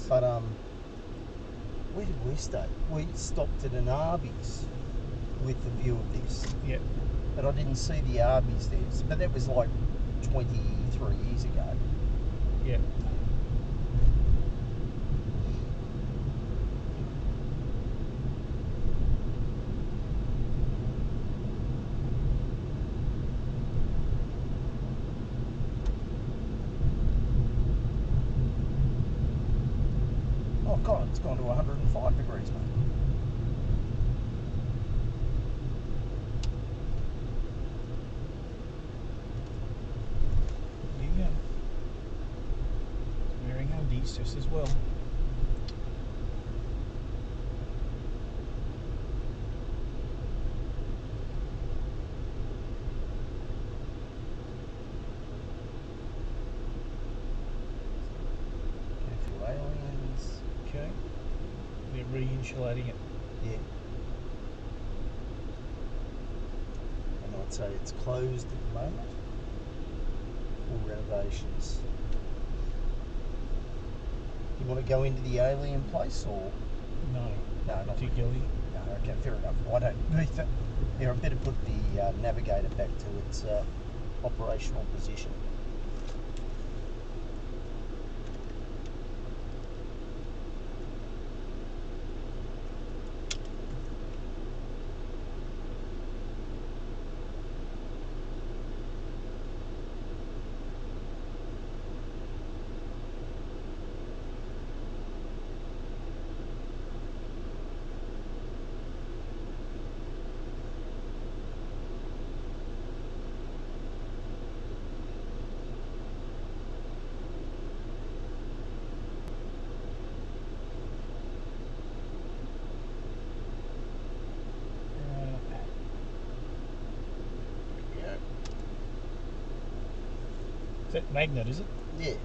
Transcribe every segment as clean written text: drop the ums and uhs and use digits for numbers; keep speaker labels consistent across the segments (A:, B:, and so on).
A: But where did we stay? We stopped at an Arby's with the view of this.
B: Yeah.
A: But I didn't see the Arby's there. But that was like 23 years ago.
B: Yeah.
A: Oh God, it's gone to 105 degrees, mate.
B: Yeah. Wearing undies just as well.
A: Go through aliens.
B: Okay. They're re-insulating it.
A: Yeah. And I'd say it's closed at the moment. All renovations. You want to go into the alien place or?
B: No.
A: No, not
B: Particularly.
A: No, okay, fair enough. I don't need that. Here, I better put the navigator back to its operational position.
B: Is that magnet, is it?
A: Yeah.
B: Okay.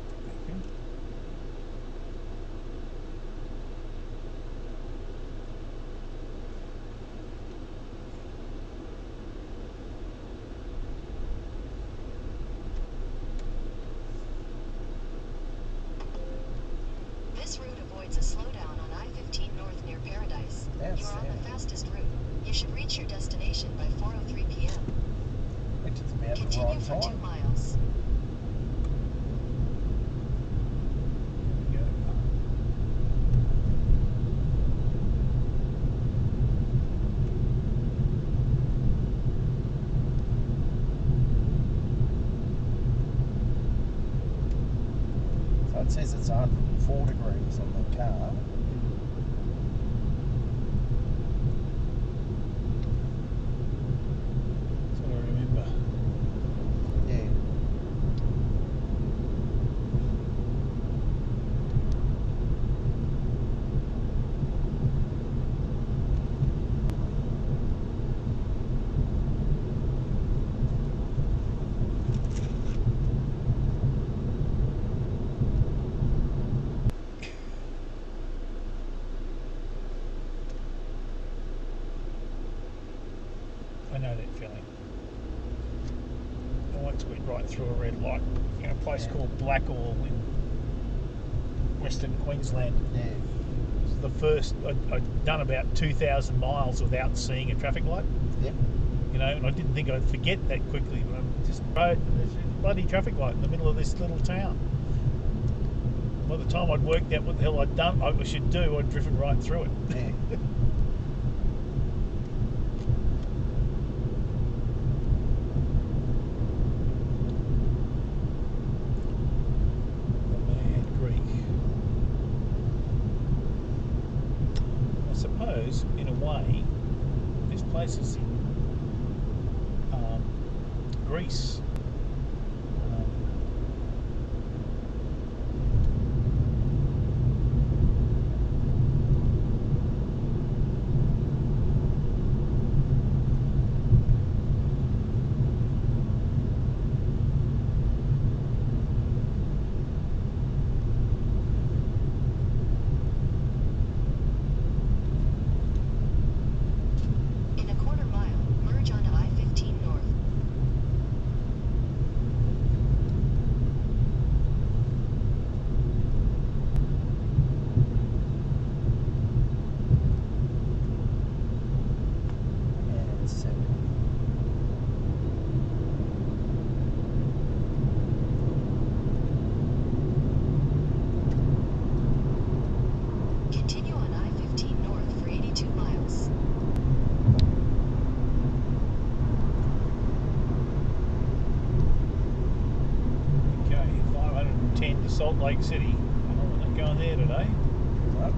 C: This route avoids a slowdown on I-15 North near Paradise.
A: Yes,
C: You are on
A: yeah.
C: the fastest route. You should reach your destination by 4:03 p.m.
A: Which is about the
C: Continue
A: right
C: for 2
A: time.
C: miles.
B: Yeah.
A: So it says it's 104 degrees on the car.
B: That's what I remember.
A: Yeah.
B: I know that feeling. I once went right through a red light in a place called Blackall in Western Queensland.
A: Yeah.
B: It was the first, I'd done about 2,000 miles without seeing a traffic light,
A: Yep.
B: you know, and I didn't think I'd forget that quickly, but I just rode, and there's a bloody traffic light in the middle of this little town. By the time I'd worked out what the hell I'd done, I should do, I'd driven right through it.
A: Yeah.
B: The Mad Greek. I suppose, in a way, this place is in Greece.
C: In a quarter mile, merge onto I-15 North.
B: Salt Lake City. Oh, we're not going there today.
A: Right.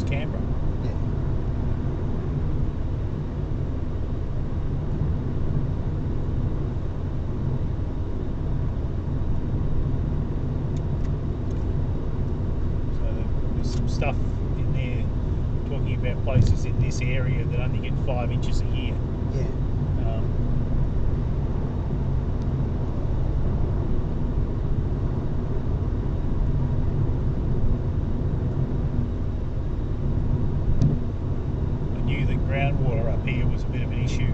B: Canberra.
A: Yeah.
B: So there's some stuff in there talking about places in this area that only get 5 inches a year.
A: Yeah.
B: I knew that groundwater up here was a bit of an issue.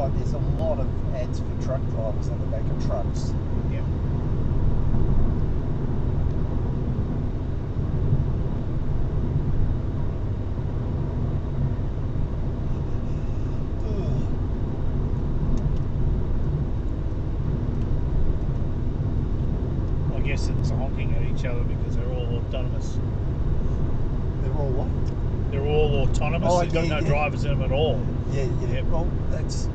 A: like there's a lot of ads for truck drivers on the back of trucks.
B: Yeah. I guess it's honking at each other because they're all autonomous.
A: They're all what?
B: They're all autonomous.
A: Oh,
B: They've got no drivers in them at all.
A: Yeah.
B: Yep.
A: Well, it's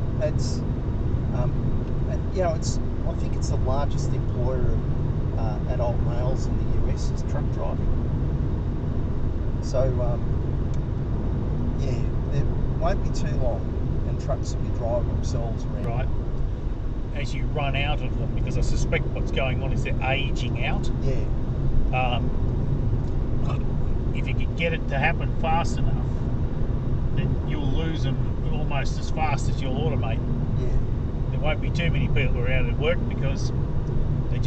A: you know, I think it's the largest employer of adult males in the US is truck driving. So yeah, it won't be too long, and trucks will be driving themselves around.
B: Right. As you run out of them, because I suspect what's going on is they're aging out.
A: Yeah.
B: If you could get it to happen fast enough, then you'll lose them almost as fast as you'll automate.
A: Yeah.
B: There won't be too many people around at work because you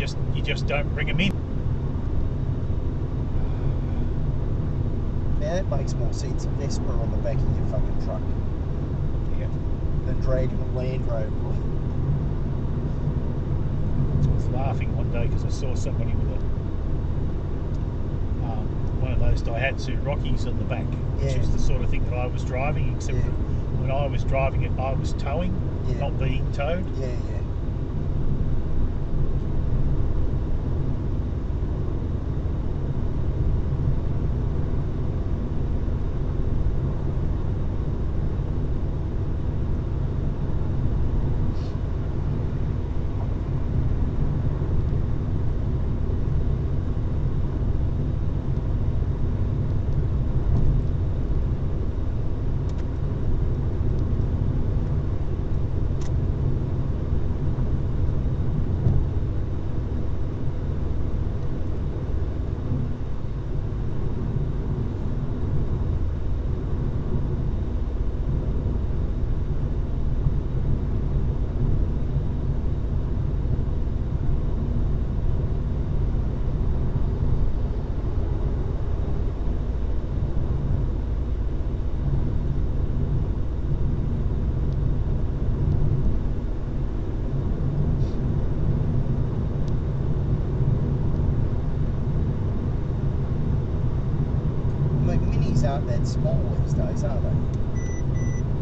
B: just don't bring them in.
A: Now that makes more sense. A Vespa on the back of your fucking truck
B: Yeah.
A: than dragging a Land Rover.
B: I was laughing one day because I saw somebody with one of those Daihatsu Rockies on the back, which
A: Yeah.
B: is the sort of thing that I was driving, except
A: Yeah.
B: that when I was driving it, I was towing,
A: Yeah.
B: not being towed.
A: Yeah. I mean, minis aren't that small these days, are they?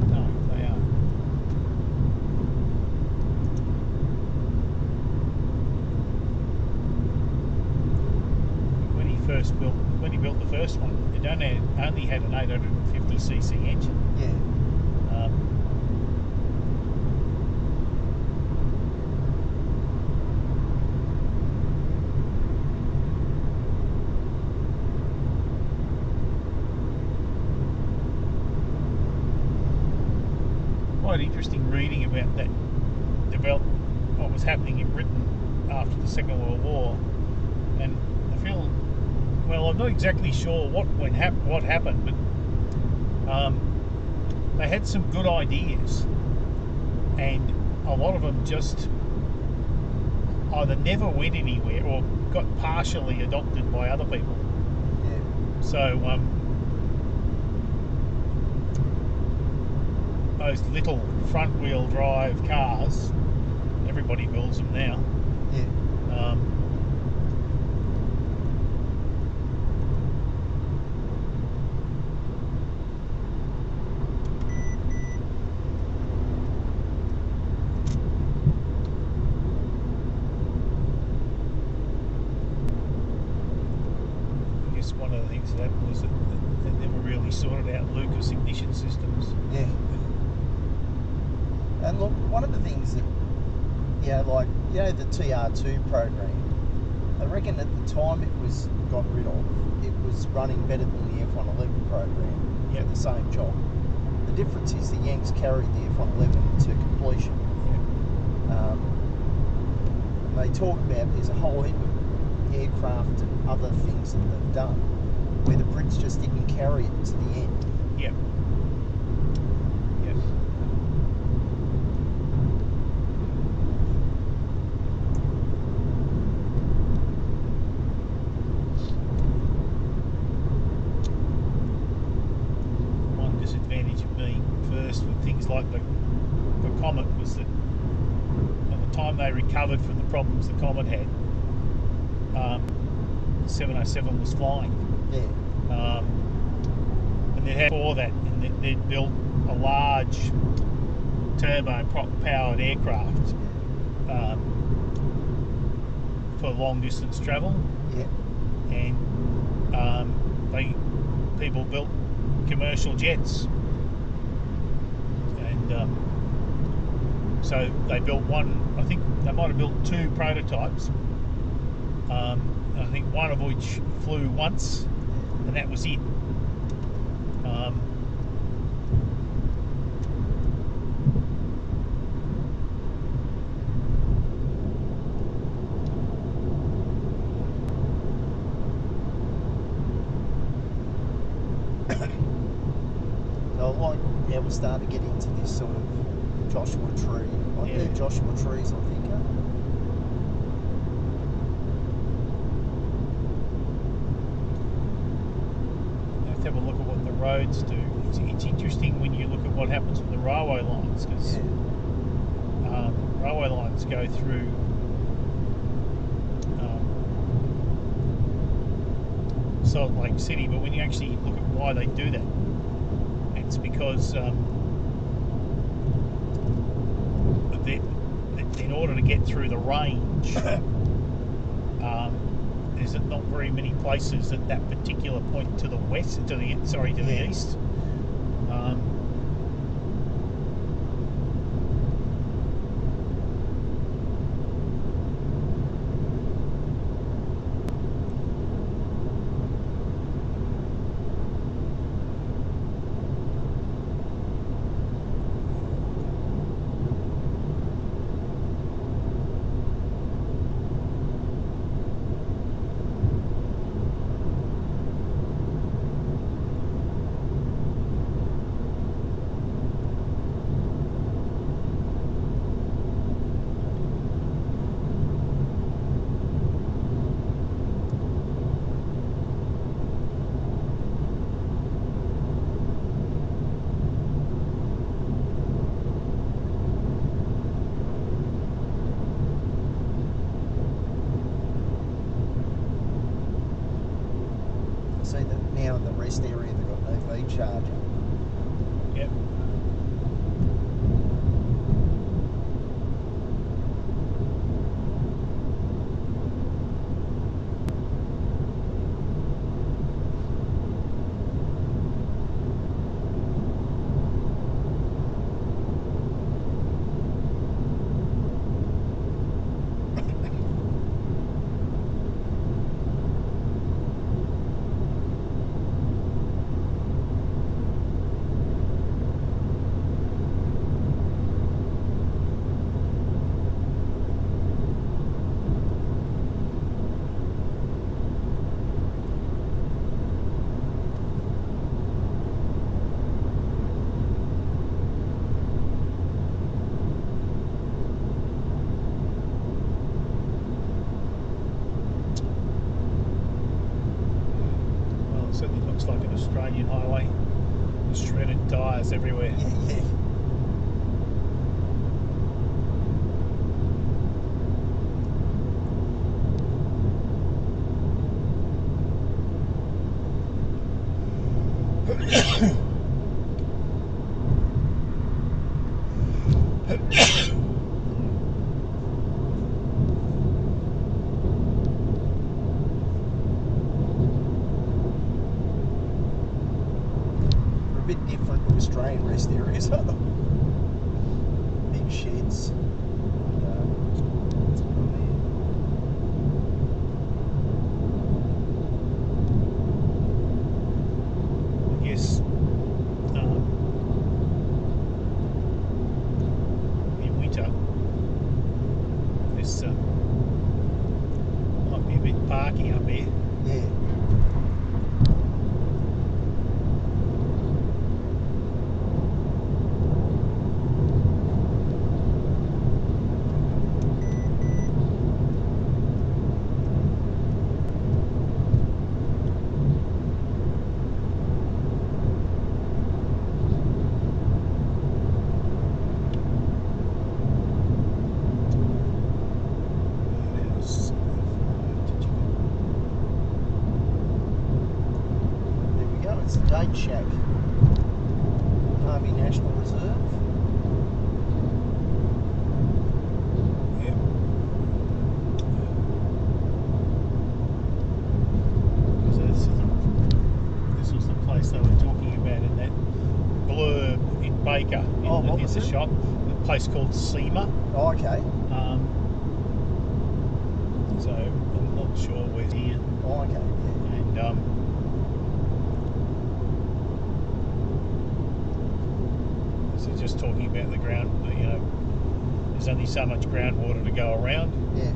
B: No, they are. When he built the first one, it only had an 850cc engine.
A: Yeah.
B: Quite interesting reading about that what was happening in Britain after the Second World War, and I feel, well, I'm not exactly sure what happened, but they had some good ideas, and a lot of them just either never went anywhere or got partially adopted by other people.
A: Yeah.
B: So those little front-wheel drive cars, everybody builds them now.
A: Yeah.
B: I guess one of the things that was that they never really sorted out Lucas ignition systems.
A: Yeah. And look, one of the things that, like, the TR2 program, I reckon at the time it was got rid of, it was running better than the F111 program for the same job. The difference is the Yanks carried the F111 to completion. And they talk about there's a whole heap of aircraft and other things that they've done where the Brits just didn't carry it to the end.
B: Yep. Yep. One disadvantage of being first first with things like the Comet was that at the time they recovered from the problems the Comet had, 707 was flying.
A: Yeah.
B: And they had before that, and they'd built a large turbo-powered aircraft for long distance travel.
A: Yeah.
B: And people built commercial jets, and so they built one. I think they might have built 2 prototypes. I think one of which flew once, and that was it.
A: So I like how we're starting to get into this sort of Joshua tree. Like
B: Yeah.
A: they're Joshua trees, I think.
B: Let's have a look at what the roads do. It's interesting when you look at what happens with the railway lines, because railway lines go through Salt Lake City, but when you actually look at why they do that, it's because in order to get through the range, there's not very many places at that particular point to the west, to the east.
A: See that now in the rest area they've got an EV charger.
B: Yep. Well, it certainly looks like an Australian highway. Shredded tyres everywhere.
A: Yeah. A bit different to Australian rest areas. Big sheds.
B: Yes. In winter, this might be a bit parky up here.
A: Yeah. National Reserve.
B: Yeah. So this was the place they were talking about in that blurb in Baker,
A: Oh, what
B: in
A: was
B: the
A: it?
B: shop. A place called SEMA.
A: Oh, okay.
B: So I'm not sure where here.
A: Oh, okay. Yeah.
B: And so just talking about the ground, you know, there's only so much groundwater to go around.
A: Yeah.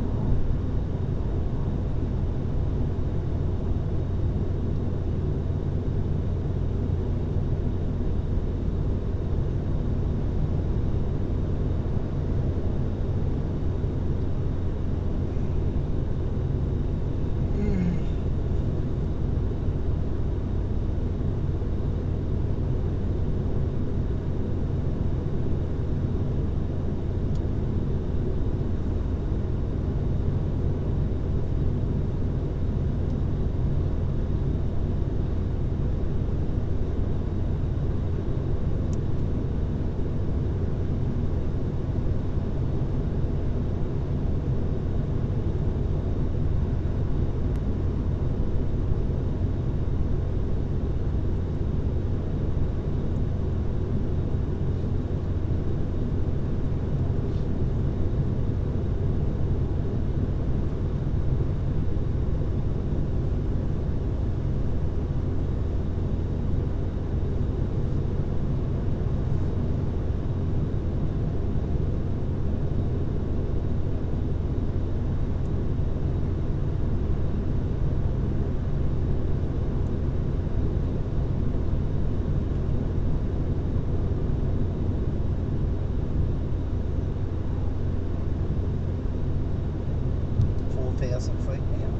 A: Feet now.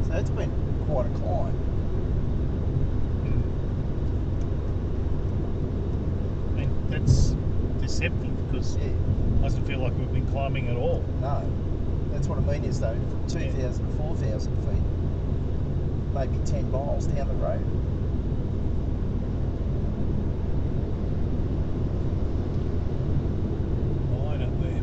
A: So it's been quite a climb.
B: I mean, that's deceptive because
A: Yeah.
B: it doesn't feel like we've been climbing at all.
A: No. That's what I mean is though, from 2,000 to 4,000 feet, maybe 10 miles down the road.
B: Line up there.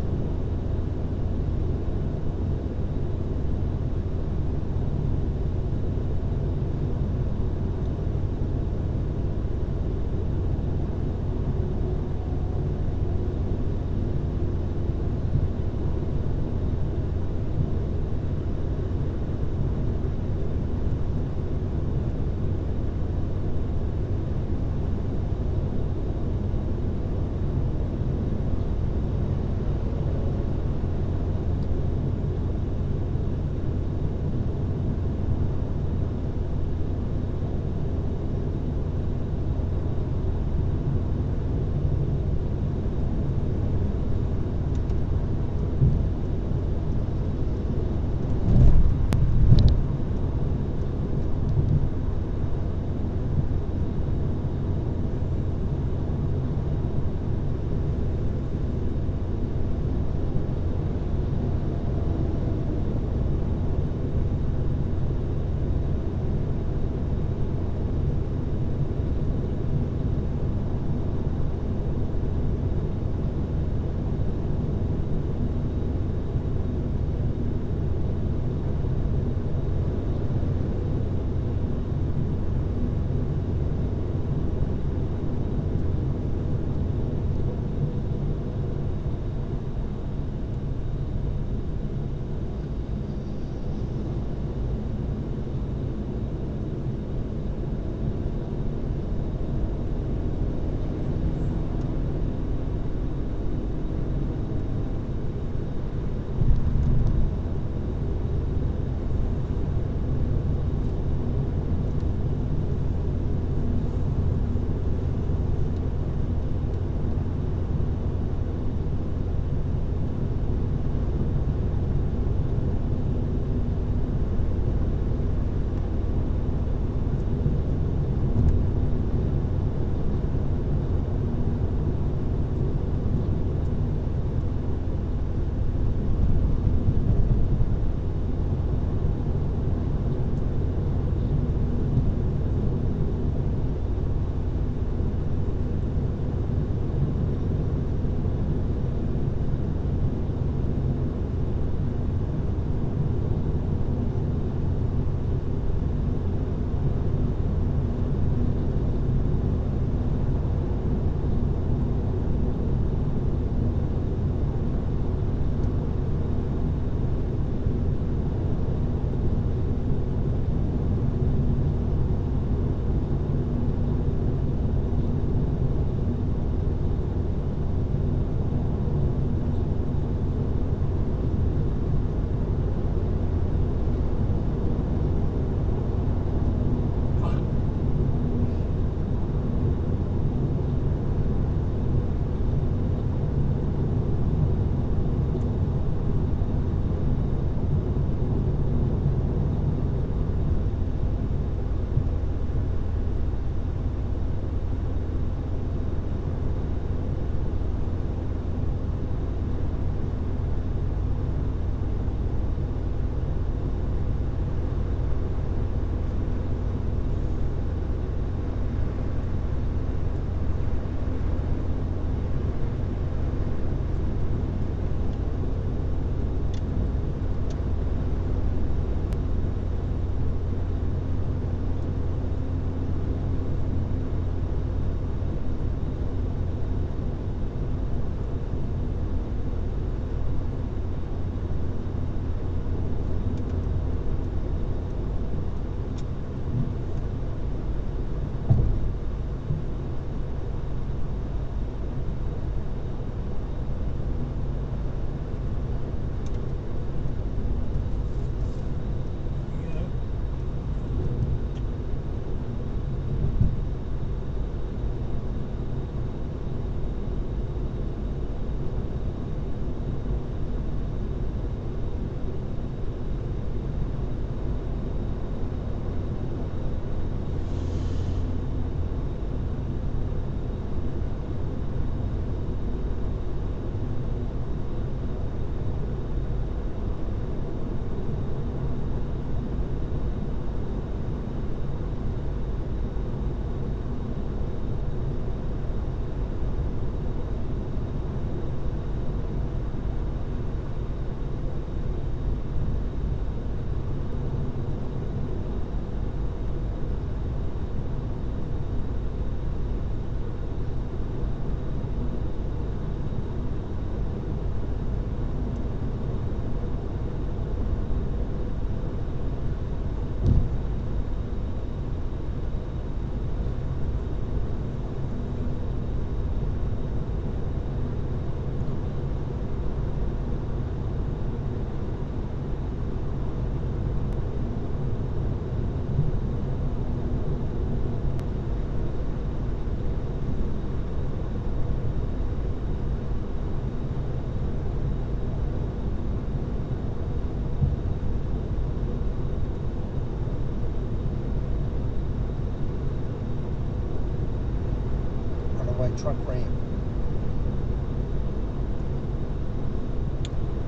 A: truck ramp.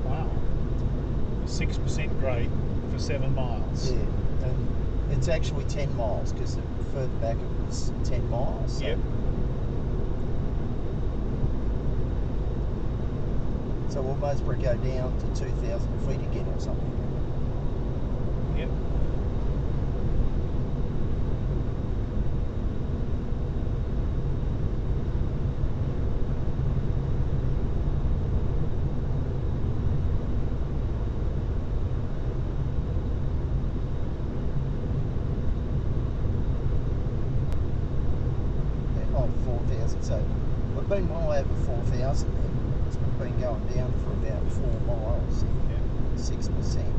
B: Wow. 6% grade for 7 miles.
A: Yeah, and it's actually 10 miles because further back it was 10 miles. So.
B: Yep.
A: So we'll most probably go down to 2,000 feet again or something.
B: Yep.
A: Oh, 4,000. So we've been well over 4,000 then. So we've been going down for about 4 miles.
B: Yep.
A: 6%.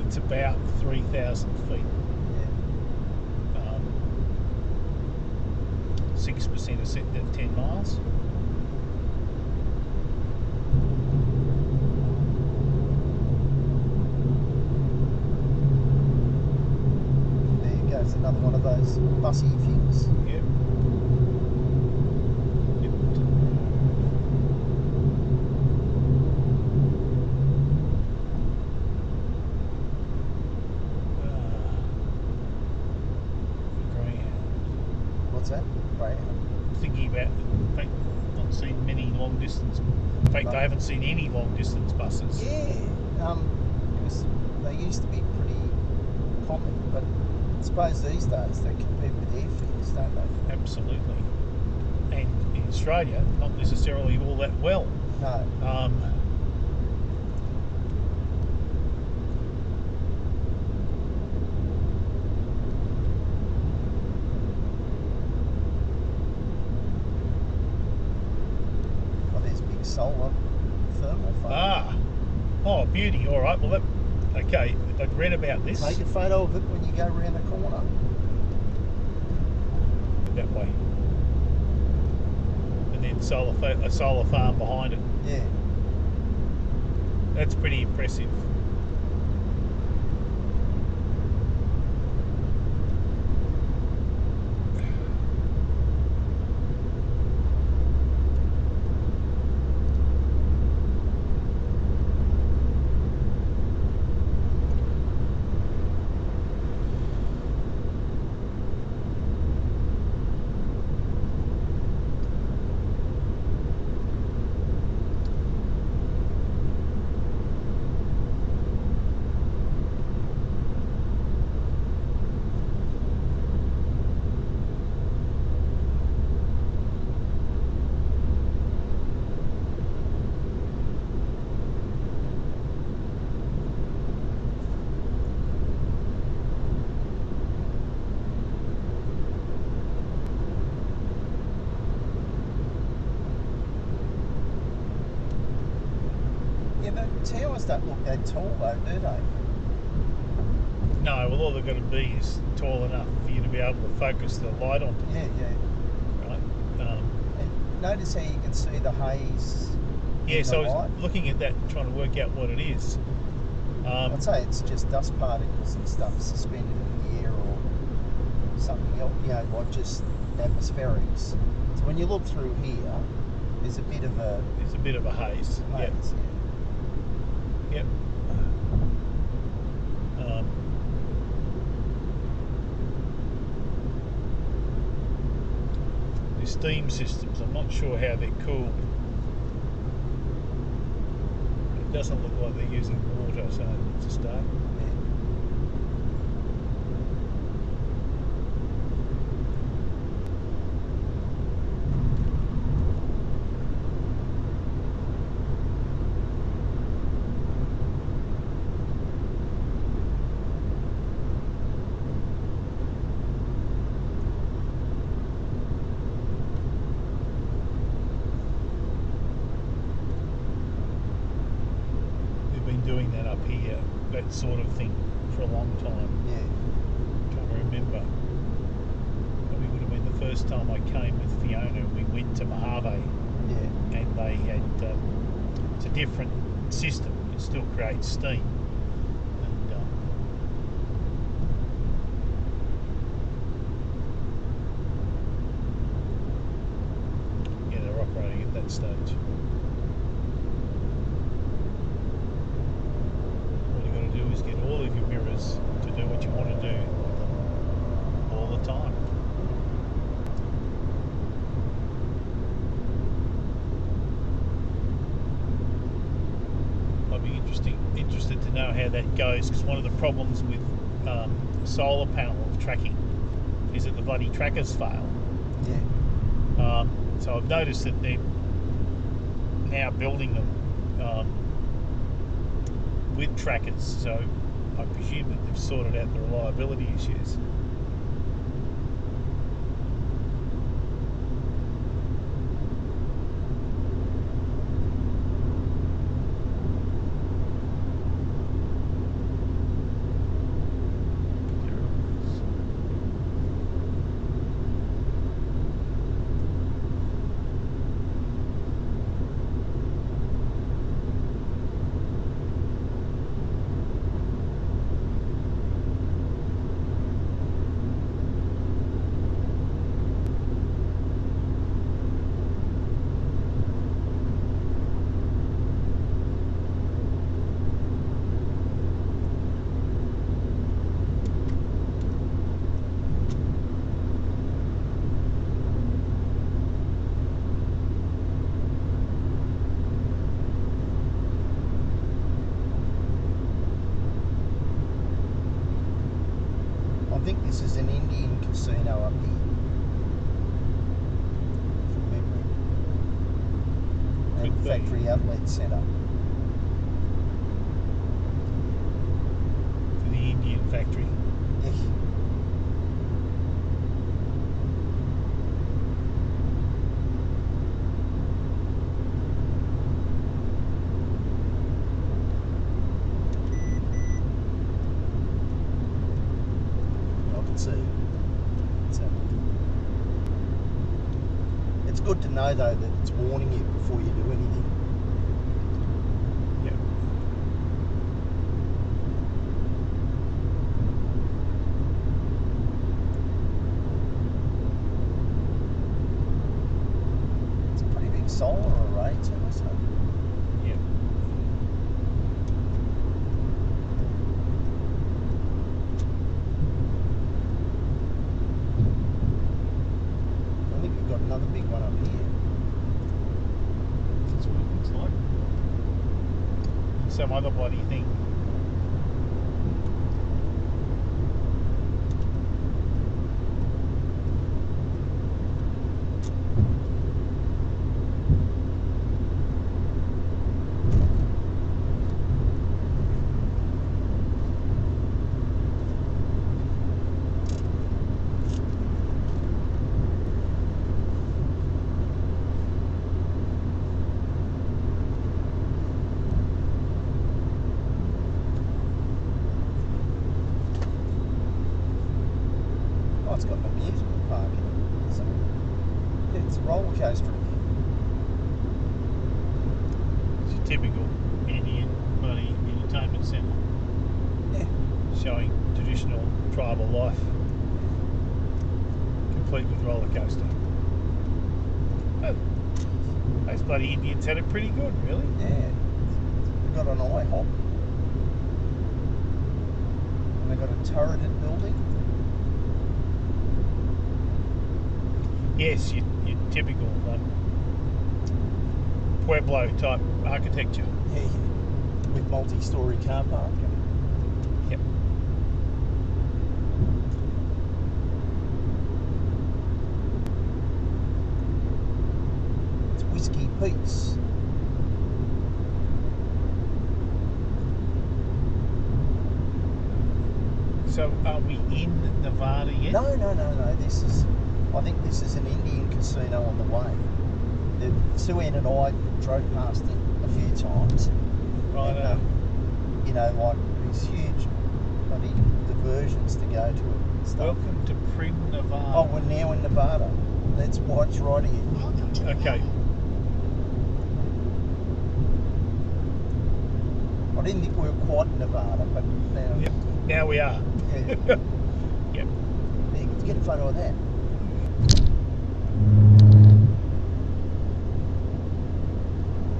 B: It's about 3,000 feet.
A: Yeah.
B: 6% is sitting at 10 miles.
A: There goes another one of those bussy things.
B: Yep. Yep. Greyhound.
A: What's that? Greyhound.
B: Thinking about, in fact, not seen many long distance. In fact, I haven't seen any long distance buses.
A: Yeah. Because they used to be pretty common, but I suppose these days they compete with airfares, don't they?
B: Absolutely. And in Australia, not necessarily all that well.
A: No. Well, there's big solar thermal farm.
B: Ah, oh, beauty. All right. Well, okay. I'd read about this.
A: Take a photo of it when you go around the corner.
B: That way. And then a solar farm behind it.
A: Yeah.
B: That's pretty impressive.
A: Yeah, but towers don't look that tall though, do they?
B: No, well, all they've got to be is tall enough for you to be able to focus the light on.
A: Yeah, yeah.
B: Right.
A: And notice how you can see the haze.
B: Yeah,
A: in
B: so I
A: the
B: was
A: light.
B: looking at that, trying to work out what it is.
A: I'd say it's just dust particles and stuff suspended in the air or something else, you know, like just atmospherics. So when you look through here, there's a bit of a
B: It's a bit of a haze. Yep.
A: haze.
B: Yep. The steam systems, I'm not sure how they're cooled. It doesn't look like they're using water, so it's a start.
A: Yeah.
B: They've been doing that up here, that sort of thing, for a long time.
A: Yeah.
B: I'm trying to remember. Probably would have been the first time I came with Fiona. We went to Mojave,
A: Yeah.
B: and they had it's a different system, it still creates steam. And yeah, they're operating at that stage. All you got to do is get all of your mirrors to do what you want to do with them all the time. I'd be interested to know how that goes, because one of the problems with solar panel tracking is that the bloody trackers fail.
A: Yeah.
B: So I've noticed that they're now building them with trackers, so I presume that they've sorted out the reliability issues.
A: I think this is an Indian casino up here, from memory. And
B: Could be.
A: factory outlet centre.
B: For the Indian factory.
A: Yeah. It's good to know though that it's warning you before you do anything.
B: Yeah.
A: It's a pretty big solar array too, isn't it?
B: Yeah.
A: I think we've got another big one up here.
B: That's what it looks like. And some other bloody thing.
A: Oh, it's got an amusement park in it, isn't it? Yeah, it's a roller coaster in
B: It's a typical Indian bloody entertainment centre,
A: here. Yeah.
B: showing traditional tribal life, complete with roller coaster. Oh, those bloody Indians had it pretty good, really.
A: Yeah. They've got an IHOP. And they've got a turreted building.
B: Yes, your typical Pueblo type architecture.
A: Yeah. With multi-storey car park.
B: Yep.
A: It's Whiskey Pete's.
B: So are we in Nevada yet?
A: No. This is, I think this is an Indian casino on the way. Sue-Ann and I drove past it a few times.
B: Right.
A: And, you know, like these huge bloody diversions to go to it and stuff.
B: Welcome to Prim, Nevada.
A: Oh, we're now in Nevada. That's why it's right here.
C: Welcome to
B: Okay.
C: Nevada.
A: I didn't think we were quite in Nevada, but now,
B: Yep. Now we are.
A: yeah.
B: Yep.
A: Yeah, let's get a photo of that.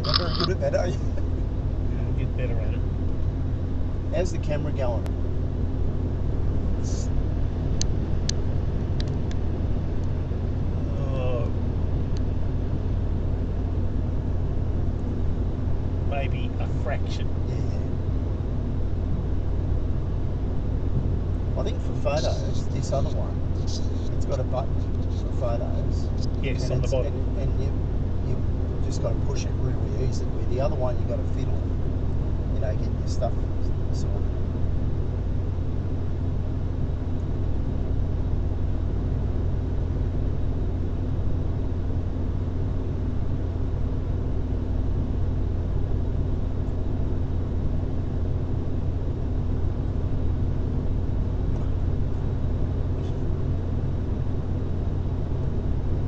A: Not very good at that, are you?
B: We'll get better at it.
A: How's the camera going?
B: Oh, maybe a fraction.
A: Yeah. I think for photos, this other one, it's got a button for photos.
B: Yes,
A: and
B: on the
A: it's-
B: bottom.
A: And you just got to push it really easily. Where the other one, you got to fiddle, get your stuff sorted.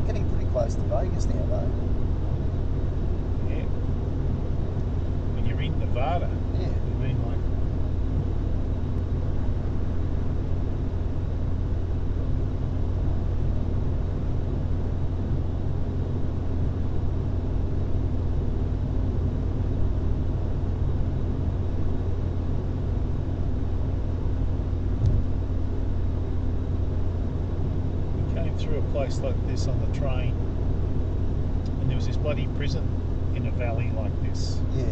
A: Getting pretty close to Vegas now, though.
B: Yeah. When you're in Nevada,
A: Yeah.
B: I mean, like, we came through a place like this on the train, and there was this bloody prison in a valley like this.
A: Yeah.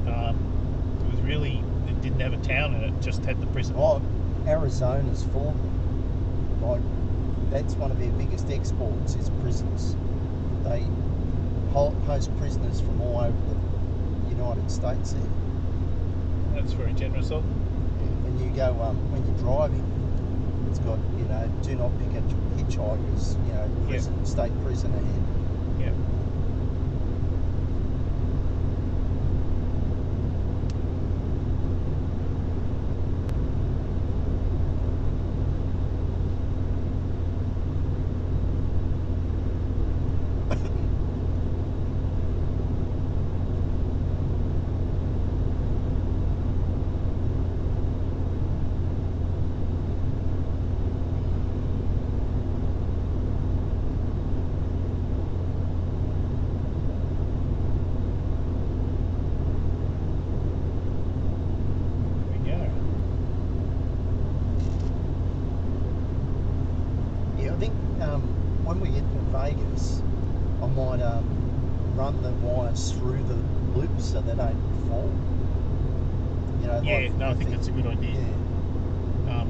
B: It was really, it didn't have a town in it, just had the prison.
A: Oh, Arizona's full of them. Like, that's one of their biggest exports is prisons. They host prisoners from all over the United States there.
B: That's very generous of them.
A: And you go, when you're driving, it's got, do not pick up hitchhikers, prison, state prison ahead.
B: Yeah.
A: Yeah, I think when we get to Vegas, I might run the wires through the loops so they don't fall.
B: Yeah, no, I think
A: the-
B: that's a good idea.
A: Yeah.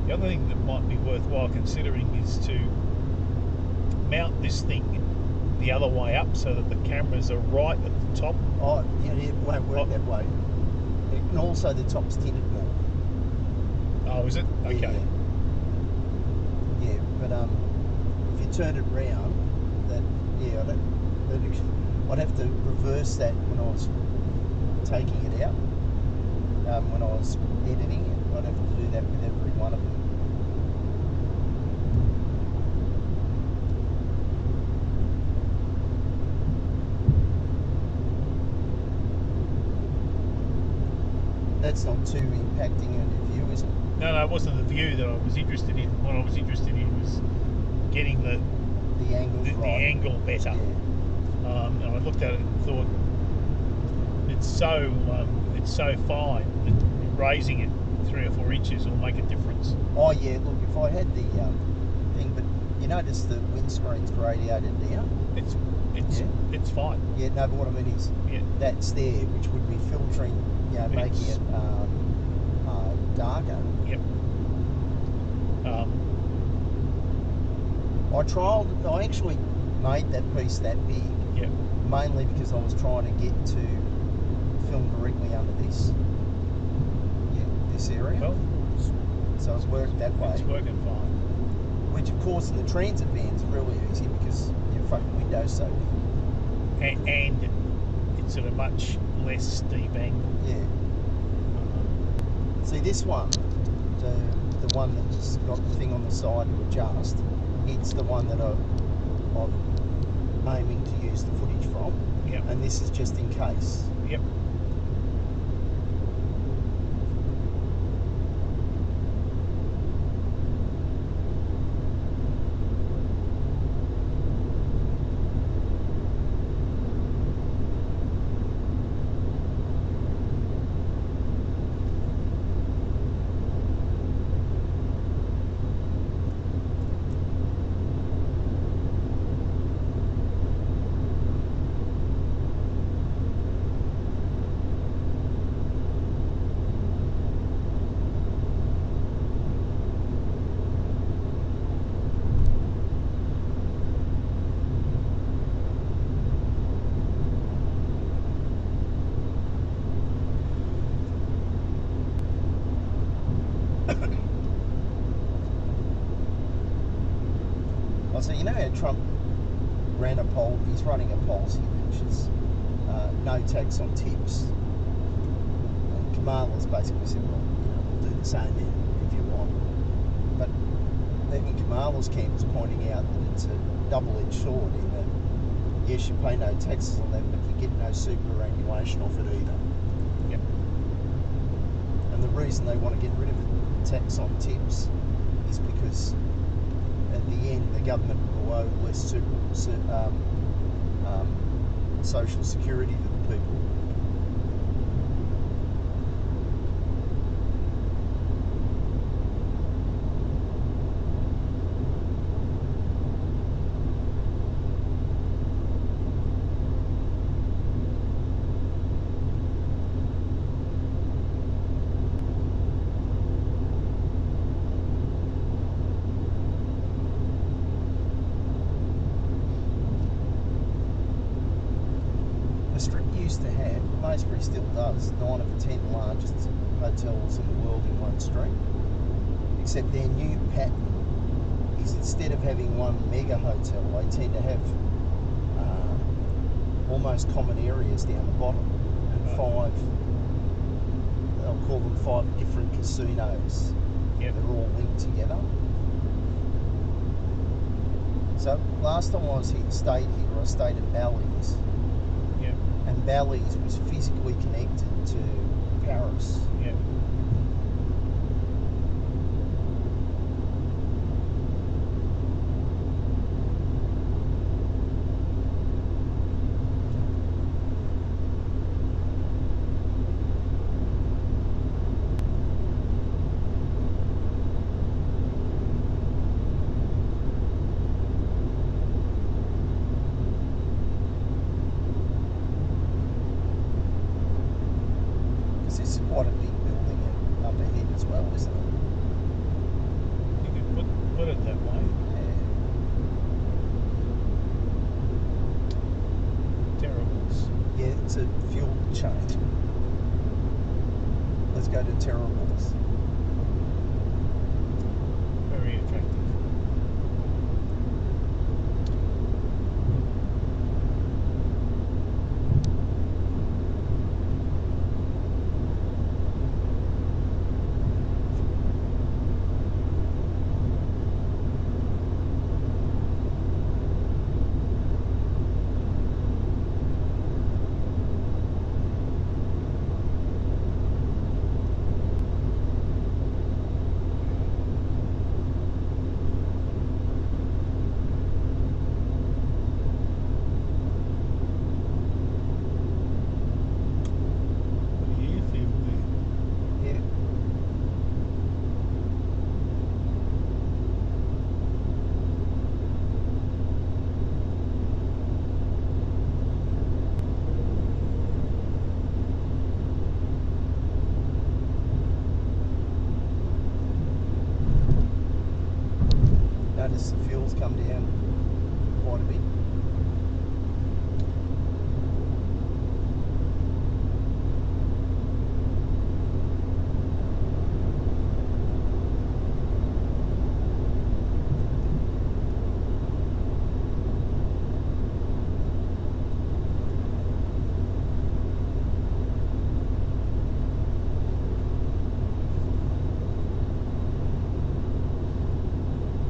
B: The other thing that might be worthwhile considering is to mount this thing the other way up so that the cameras are right at the top.
A: Oh, yeah, it won't work that way. And also the top's tinted more.
B: Oh, is it? Okay.
A: Yeah, but if you turn it round, I'd have to reverse that when I was taking it out. When I was editing it, I'd have to do that with every one of them. That's not too impacting on your view, is it?
B: No, it wasn't the view that I was interested in. What I was interested in was getting the
A: angle's
B: the
A: right.
B: angle better.
A: Yeah.
B: And I looked at it and thought it's so fine that raising it 3 or 4 inches will make a difference.
A: Oh yeah, look, if I had the thing, but you notice the windscreen's radiated down.
B: It's fine.
A: Yeah, no, but what I mean is that's there, which would be filtering, making it darker.
B: Yep.
A: I actually made that piece that big.
B: Yep.
A: Mainly because I was trying to get to film directly under this. Yeah, this area.
B: Well,
A: so it's worked that way.
B: It's working fine.
A: Which of course in the transit van is really easy because your fucking window's so big.
B: And it's at a much less steep angle.
A: Yeah. See this one, the one that's got the thing on the side to adjust, it's the one that I'm aiming to use the footage from.
B: Yep.
A: And this is just in case.
B: Yep.
A: I say, you know how Trump ran a poll? He's running a policy which is no tax on tips. And Kamala's basically said, well, we'll do the same if you want. But even Kamala's camp is pointing out that it's a double-edged sword in that, yes, you pay no taxes on that, but you get no superannuation off it either.
B: Yep.
A: And the reason they want to get rid of the tax on tips is because at the end the government will owe less social security to the people. The Strip used to have, Maysbury still does, 9 of the 10 largest hotels in the world in one street. Except their new pattern is, instead of having one mega hotel, they tend to have almost common areas down the bottom, and they'll call them 5 different casinos.
B: Yep.
A: They're all linked together. So last time I stayed here, I stayed at Bally's.
B: Yep.
A: And Bally's was physically connected to Paris.
B: Yep.
A: This is quite a big building up ahead as well, isn't it?
B: You could put it that way. Terribles.
A: Yeah, it's a fuel change. Let's go to Terribles.
B: Very attractive.
A: Notice the fuel's come down quite a bit.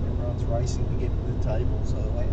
A: Everyone's racing to get to the tables earlier.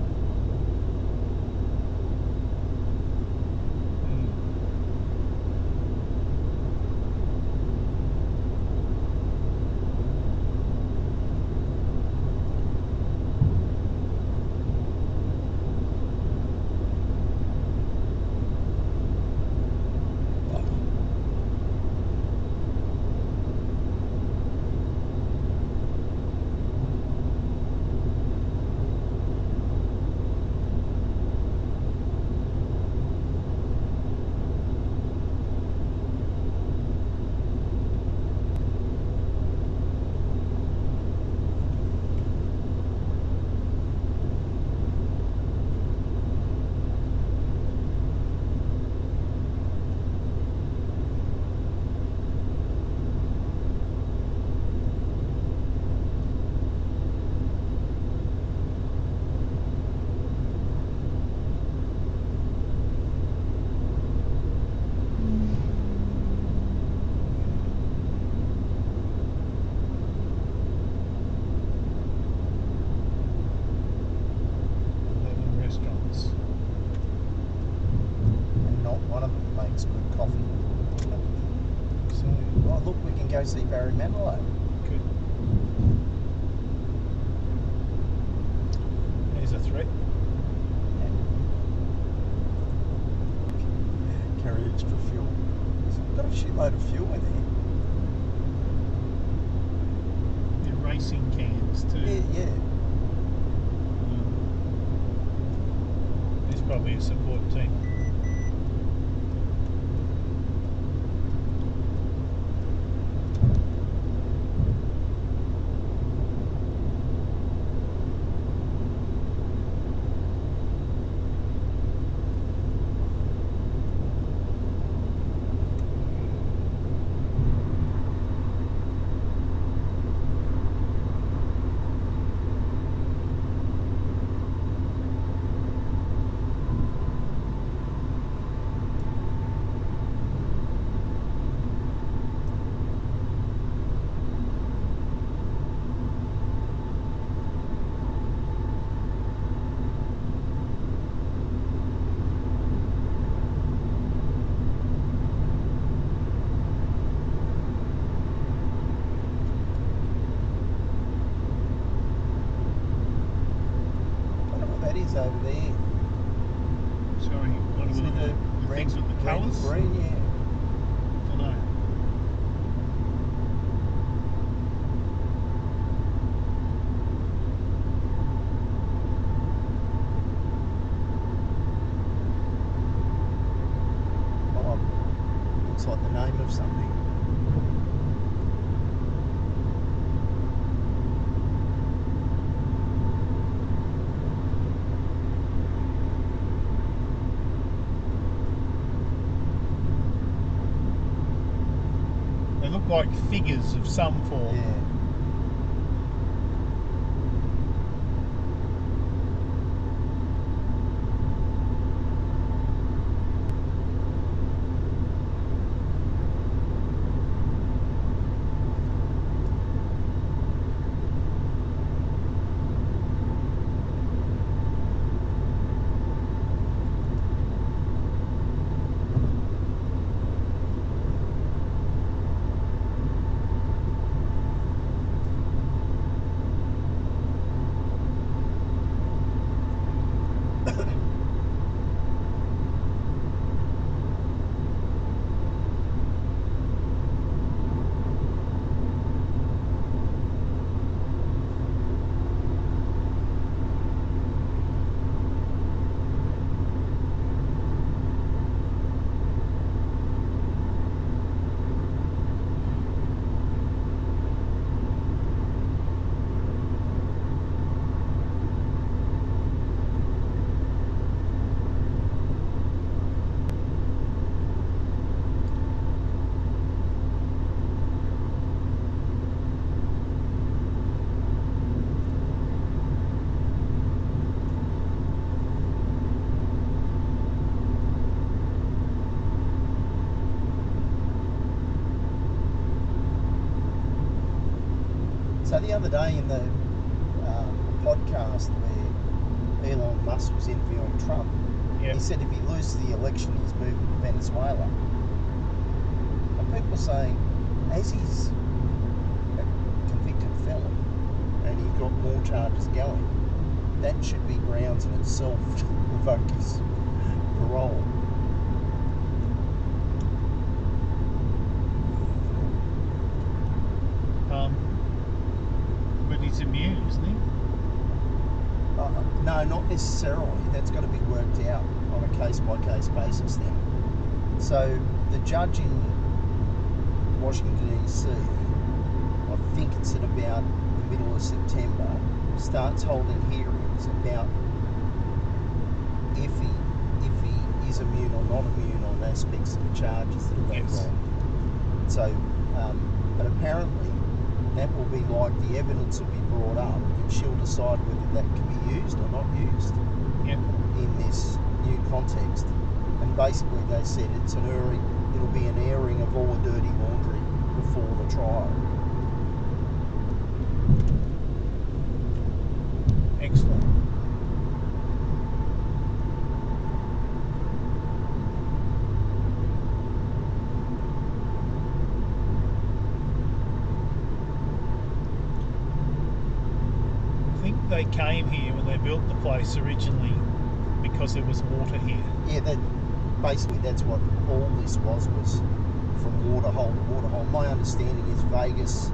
A: oh look, we can go see Barry Manilow.
B: Good. There's a threat.
A: Carry extra fuel. We've got a shitload of fuel in there.
B: They're racing cans too.
A: Yeah.
B: There's probably a support team.
A: Over there.
B: Sorry, what are
A: See
B: the things with the
A: red and
B: colours?
A: green, yeah.
B: Don't know.
A: Oh, looks like the name of something.
B: They look like figures of some form.
A: Yeah. So the other day in the podcast where Elon Musk was interviewing Trump,
B: Yeah.
A: he said if he loses the election, he's moving to Venezuela. And people are saying, as he's a convicted felon and he's got more charges going, that should be grounds in itself to revoke his parole.
B: But he's immune, isn't he?
A: No, not necessarily. That's got to be worked out on a case-by-case basis then. So the judge in Washington DC, I think it's at about the middle of September, starts holding hearings about if he is immune or not immune on aspects of the charges that have been
B: Yes.
A: brought. So, but apparently that will be like the evidence will be brought up and she'll decide whether that can be used or not used
B: Yeah.
A: in this new context. And basically they said it'll be an airing of all the dirty laundry before the trial.
B: Excellent. they came here when they built the place originally because there was water here.
A: Yeah, basically that's what all this was from waterhole to waterhole. My understanding is Vegas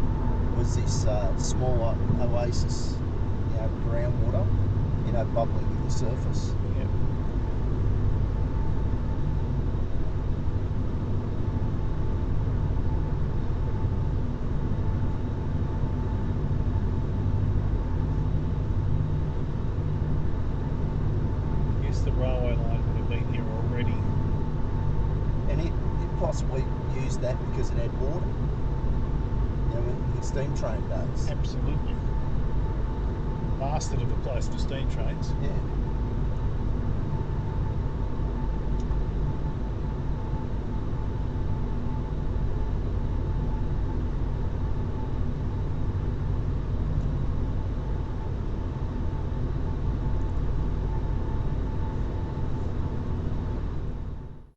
A: was this small oasis, groundwater, bubbling with the surface.
B: Yep. I guess the railway line would have been here already.
A: And it possibly used that because it had water. In steam train days.
B: Absolutely. Bastard of a place for steam trains.
A: Yeah.